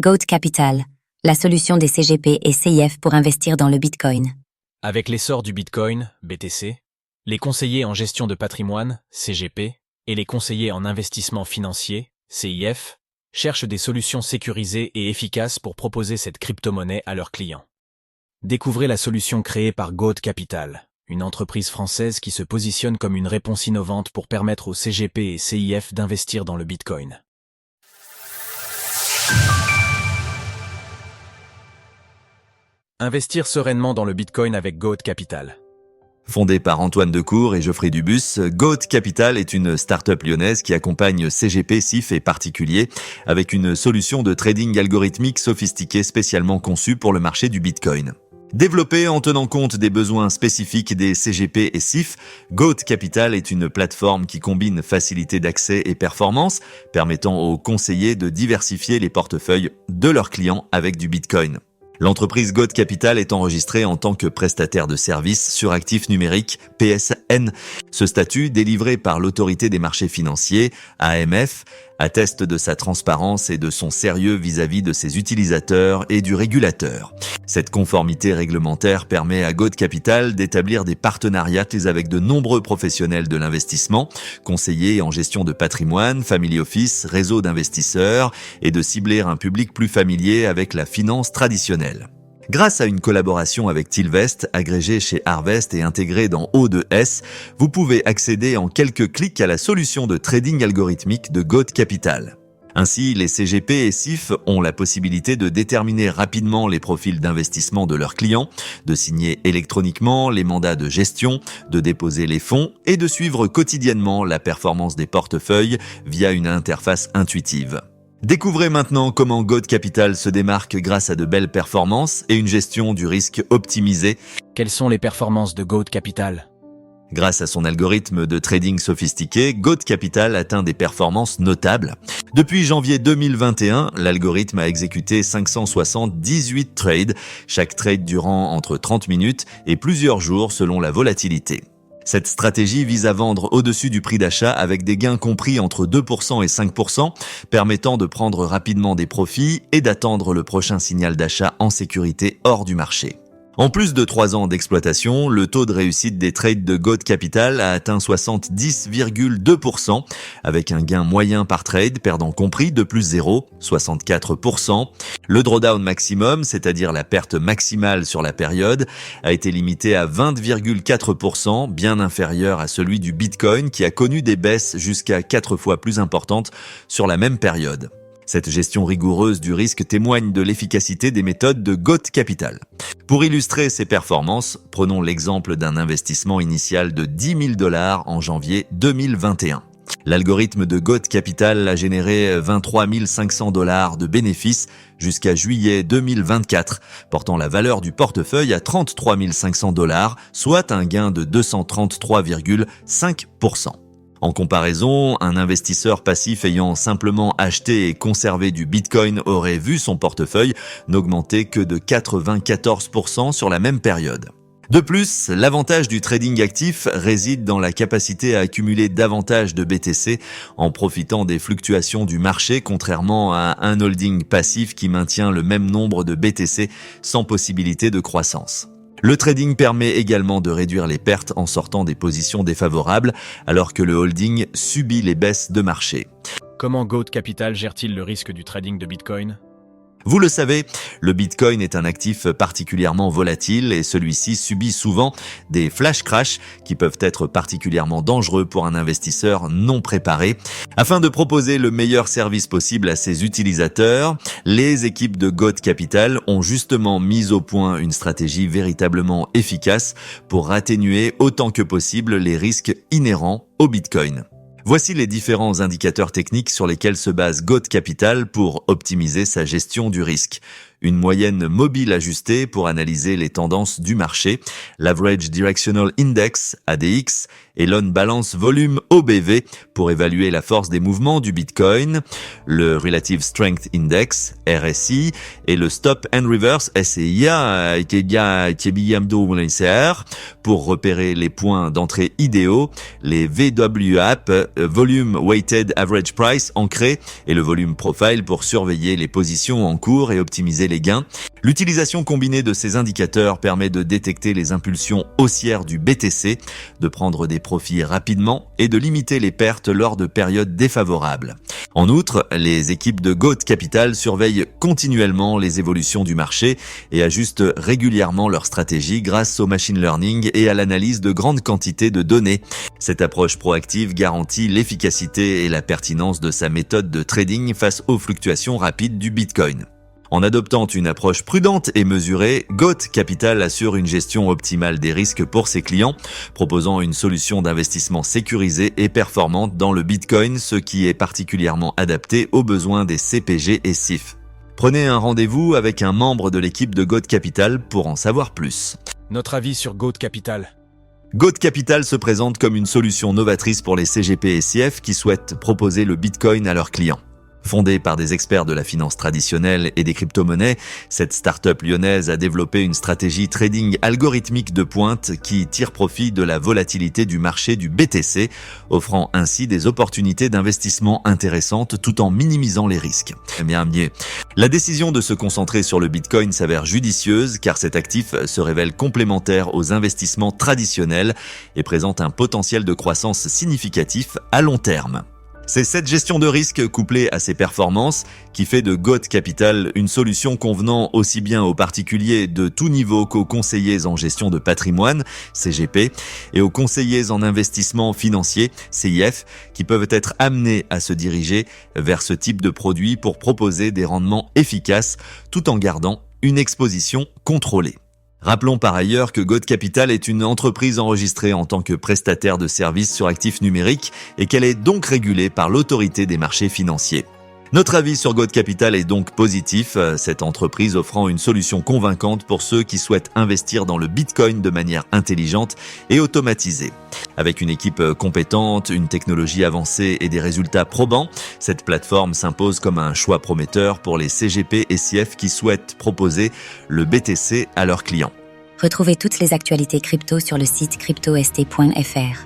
Goat Capital, la solution des CGP et CIF pour investir dans le Bitcoin. Avec l'essor du Bitcoin, BTC, les conseillers en gestion de patrimoine, CGP, et les conseillers en investissement financier, CIF, cherchent des solutions sécurisées et efficaces pour proposer cette crypto-monnaie à leurs clients. Découvrez la solution créée par Goat Capital, une entreprise française qui se positionne comme une réponse innovante pour permettre aux CGP et CIF d'investir dans le Bitcoin. Investir sereinement dans le Bitcoin avec Goat Capital. Fondée par Antoine Decour et Geoffrey Dubus, Goat Capital est une start-up lyonnaise qui accompagne CGP, CIF et particuliers avec une solution de trading algorithmique sophistiquée spécialement conçue pour le marché du Bitcoin. Développée en tenant compte des besoins spécifiques des CGP et CIF, Goat Capital est une plateforme qui combine facilité d'accès et performance, permettant aux conseillers de diversifier les portefeuilles de leurs clients avec du Bitcoin. L'entreprise Goat Capital est enregistrée en tant que prestataire de services sur actifs numériques, PSN. Ce statut, délivré par l'autorité des marchés financiers, AMF, atteste de sa transparence et de son sérieux vis-à-vis de ses utilisateurs et du régulateur. Cette conformité réglementaire permet à Goat Capital d'établir des partenariats avec de nombreux professionnels de l'investissement, conseillers en gestion de patrimoine, family office, réseau d'investisseurs et de cibler un public plus familier avec la finance traditionnelle. Grâce à une collaboration avec Tilvest, agrégée chez Harvest et intégrée dans O2S, vous pouvez accéder en quelques clics à la solution de trading algorithmique de Goat Capital. Ainsi, les CGP et CIF ont la possibilité de déterminer rapidement les profils d'investissement de leurs clients, de signer électroniquement les mandats de gestion, de déposer les fonds et de suivre quotidiennement la performance des portefeuilles via une interface intuitive. Découvrez maintenant comment Goat Capital se démarque grâce à de belles performances et une gestion du risque optimisée. Quelles sont les performances de Goat Capital ? Grâce à son algorithme de trading sophistiqué, Goat Capital atteint des performances notables. Depuis janvier 2021, l'algorithme a exécuté 578 trades, chaque trade durant entre 30 minutes et plusieurs jours selon la volatilité. Cette stratégie vise à vendre au-dessus du prix d'achat avec des gains compris entre 2% et 5%, permettant de prendre rapidement des profits et d'attendre le prochain signal d'achat en sécurité hors du marché. En plus de 3 ans d'exploitation, le taux de réussite des trades de Goat Capital a atteint 70,2%, avec un gain moyen par trade, perdant compris, de plus 0, 64%. Le drawdown maximum, c'est-à-dire la perte maximale sur la période, a été limité à 20,4%, bien inférieur à celui du Bitcoin qui a connu des baisses jusqu'à 4 fois plus importantes sur la même période. Cette gestion rigoureuse du risque témoigne de l'efficacité des méthodes de Goat Capital. Pour illustrer ces performances, prenons l'exemple d'un investissement initial de $10 000 en janvier 2021. L'algorithme de Goat Capital a généré $23 500 de bénéfices jusqu'à juillet 2024, portant la valeur du portefeuille à $33 500, soit un gain de 233,5%. En comparaison, un investisseur passif ayant simplement acheté et conservé du Bitcoin aurait vu son portefeuille n'augmenter que de 94% sur la même période. De plus, l'avantage du trading actif réside dans la capacité à accumuler davantage de BTC en profitant des fluctuations du marché, contrairement à un holding passif qui maintient le même nombre de BTC sans possibilité de croissance. Le trading permet également de réduire les pertes en sortant des positions défavorables, alors que le holding subit les baisses de marché. Comment Goat Capital gère-t-il le risque du trading de Bitcoin ? Vous le savez, le Bitcoin est un actif particulièrement volatile et celui-ci subit souvent des flash crash qui peuvent être particulièrement dangereux pour un investisseur non préparé. Afin de proposer le meilleur service possible à ses utilisateurs, les équipes de Goat Capital ont justement mis au point une stratégie véritablement efficace pour atténuer autant que possible les risques inhérents au Bitcoin. Voici les différents indicateurs techniques sur lesquels se base Goat Capital pour optimiser sa gestion du risque. une moyenne mobile ajustée pour analyser les tendances du marché, l'Average Directional Index, ADX, et l'On-Balance Volume, OBV, pour évaluer la force des mouvements du Bitcoin, le Relative Strength Index, RSI, et le Stop and Reverse, SIA, pour repérer les points d'entrée idéaux, les VWAP, Volume Weighted Average Price, ancré, et le Volume Profile pour surveiller les positions en cours et optimiser les gains. L'utilisation combinée de ces indicateurs permet de détecter les impulsions haussières du BTC, de prendre des profits rapidement et de limiter les pertes lors de périodes défavorables. En outre, les équipes de Goat Capital surveillent continuellement les évolutions du marché et ajustent régulièrement leur stratégie grâce au machine learning et à l'analyse de grandes quantités de données. Cette approche proactive garantit l'efficacité et la pertinence de sa méthode de trading face aux fluctuations rapides du Bitcoin. En adoptant une approche prudente et mesurée, Goat Capital assure une gestion optimale des risques pour ses clients, proposant une solution d'investissement sécurisée et performante dans le Bitcoin, ce qui est particulièrement adapté aux besoins des CPG et CIF. Prenez un rendez-vous avec un membre de l'équipe de Goat Capital pour en savoir plus. Notre avis sur Goat Capital. Goat Capital se présente comme une solution novatrice pour les CGP et CIF qui souhaitent proposer le Bitcoin à leurs clients. Fondée par des experts de la finance traditionnelle et des crypto-monnaies, cette start-up lyonnaise a développé une stratégie trading algorithmique de pointe qui tire profit de la volatilité du marché du BTC, offrant ainsi des opportunités d'investissement intéressantes tout en minimisant les risques. La décision de se concentrer sur le Bitcoin s'avère judicieuse car cet actif se révèle complémentaire aux investissements traditionnels et présente un potentiel de croissance significatif à long terme. C'est cette gestion de risque couplée à ses performances qui fait de Goat Capital une solution convenant aussi bien aux particuliers de tout niveau qu'aux conseillers en gestion de patrimoine, CGP, et aux conseillers en investissement financier, CIF, qui peuvent être amenés à se diriger vers ce type de produit pour proposer des rendements efficaces tout en gardant une exposition contrôlée. Rappelons par ailleurs que Goat Capital est une entreprise enregistrée en tant que prestataire de services sur actifs numériques et qu'elle est donc régulée par l'autorité des marchés financiers. Notre avis sur Goat Capital est donc positif, cette entreprise offrant une solution convaincante pour ceux qui souhaitent investir dans le Bitcoin de manière intelligente et automatisée. Avec une équipe compétente, une technologie avancée et des résultats probants, cette plateforme s'impose comme un choix prometteur pour les CGP et CIF qui souhaitent proposer le BTC à leurs clients. Retrouvez toutes les actualités crypto sur le site cryptost.fr.